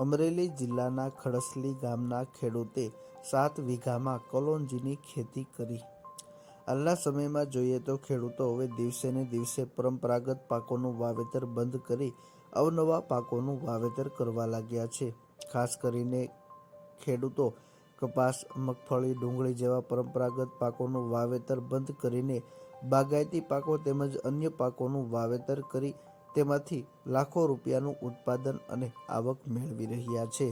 અમરેલી જિલ્લાના ખડસલી ગામના ખેડૂતે 7 વીઘામાં કલોંજીની ખેતી કરી। હાલના સમયમાં જોઈએ તો ખેડૂતો હવે દિવસે ને દિવસે પરંપરાગત પાકોનું વાવેતર બંધ કરી અવનવા પાકોનું વાવેતર કરવા લાગ્યા છે। ખાસ કરીને ખેડૂતો કપાસ, મગફળી, ડુંગળી જેવા પરંપરાગત પાકોનું વાવેતર બંધ કરીને બાગાયતી પાકો તેમજ અન્ય પાકોનું વાવેતર કરી તેમાંથી લાખો રૂપિયાનું ઉત્પાદન અને આવક મેળવી રહ્યા છે।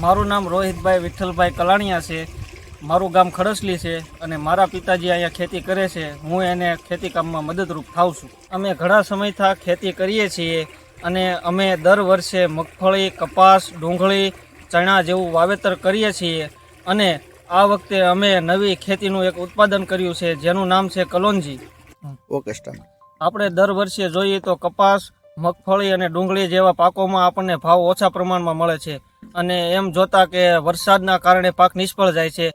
મારું નામ રોહિતભાઈ વિઠ્ઠલભાઈ કલાણિયા છે। મારું ગામ ખડસલી છે અને મારા પિતાજી અહીંયા ખેતી કરે છે। હું એને ખેતી કામમાં મદદરૂપ થાઉં છું। અમે ઘણા સમયથી ખેતી કરીએ છીએ અને અમે દર વર્ષે મગફળી, કપાસ, ડુંગળી, ચણા જેવું વાવેતર કરીએ છીએ અને આ વખતે અમે નવી ખેતીનું એક ઉત્પાદન કર્યું છે જેનું નામ છે કલોંજી। આપણે દર વર્ષે જોઈએ તો કપાસ, મગફળી અને ડુંગળી જેવા પાકોમાં આપણને ભાવ ઓછા પ્રમાણમાં મળે છે અને એમ જોતા કે વરસાદના કારણે પાક નિષ્ફળ જાય છે,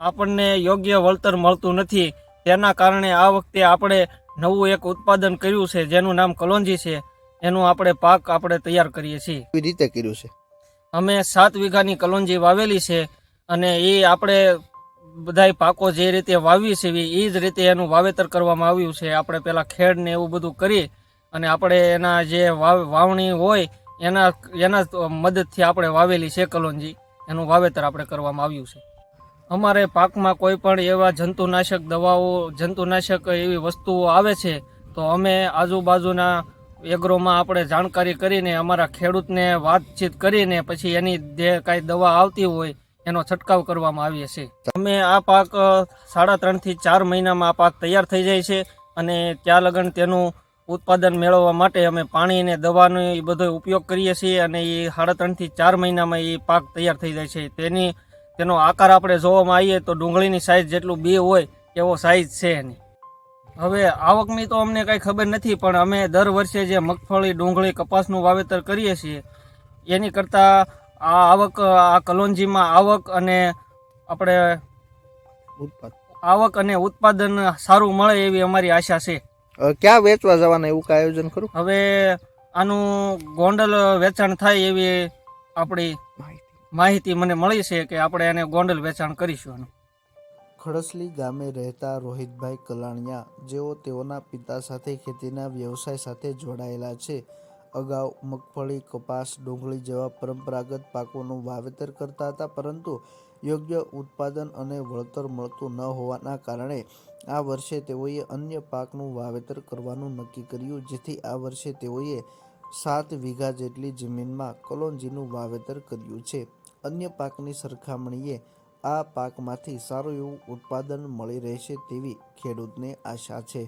આપણને યોગ્ય વળતર મળતું નથી। તેના કારણે આ વખતે આપણે નવું એક ઉત્પાદન કર્યું છે જેનું નામ કલોંજી છે। એનું આપણે પાક આપણે તૈયાર કરીએ છીએ। કેવી રીતે કર્યું છે? અમે 7 વીઘાની કલોંજી વાવેલી છે અને એ આપણે બધાય પાકો જે રીતે વાવી છે એ જ રીતે એનું વાવેતર કરવામાં આવ્યું છે। આપણે પહેલાં ખેડ ને એવું બધું કરી અને આપણે એના જે વાવણી હોય એના મદદથી આપણે વાવેલી છે કલોંજી। એનું વાવેતર આપણે કરવામાં આવ્યું છે। અમારે પાકમાં કોઈ પણ એવા જંતુનાશક દવાઓ, જંતુનાશક એવી વસ્તુઓ આવે છે તો અમે આજુબાજુના એગ્રોમાં આપણે જાણકારી કરીને અમારા ખેડૂતને વાતચીત કરીને પછી એની જે કાંઈ દવા આવતી હોય એનો છંટકાવ કરવામાં આવીએ છીએ। અમે આ પાક 3.5 થી 4 મહિનામાં આ પાક તૈયાર થઈ જાય છે અને ત્યાં લગન તેનું ઉત્પાદન મેળવવા માટે અમે પાણી અને દવાનો એ બધો ઉપયોગ કરીએ છીએ અને એ 3.5 થી 4 મહિનામાં એ પાક તૈયાર થઈ જાય છે। તેનો આકાર આપણે જોવામાં આવીએ તો ડુંગળીની સાઇઝ જેટલું બી હોય એવો સાઇઝ છે એની। હવે આવકની તો અમને કાંઈ ખબર નથી પણ અમે દર વર્ષે જે મગફળી, ડુંગળી, કપાસનું વાવેતર કરીએ છીએ એની કરતાં આ આવક, આ કલોંજીમાં આવક અને ઉત્પાદન સારું મળે એવી અમારી આશા છે। ક્યાં વેચવા જવાના એવું કઈ આયોજન ખરું? હવે આનું ગોંડલ વેચાણ થાય એવી આપણી માહિતી મને મળી છે કે આપણે એને ગોંડલ વેચાણ કરીશું। ખડસલી ગામે રહેતા રોહિતભાઈ કલાણિયા, જેઓ તેઓના પિતા સાથે ખેતીના વ્યવસાય સાથે જોડાયેલા છે, અગાઉ મગફળી, કપાસ, ડુંગળી જેવા પરંપરાગત પાકોનું વાવેતર કરતા હતા, પરંતુ યોગ્ય ઉત્પાદન અને વળતર મળતું ન હોવાના કારણે આ વર્ષે તેઓએ અન્ય પાકનું વાવેતર કરવાનું નક્કી કર્યું, જેથી આ વર્ષે તેઓએ 7 વીઘા જેટલી જમીનમાં કલોંજીનું વાવેતર કર્યું છે। અન્ય પાકની સરખામણીએ આ પાકમાંથી સારું એવું ઉત્પાદન મળી રહેશે તેવી ખેડૂતને આશા છે।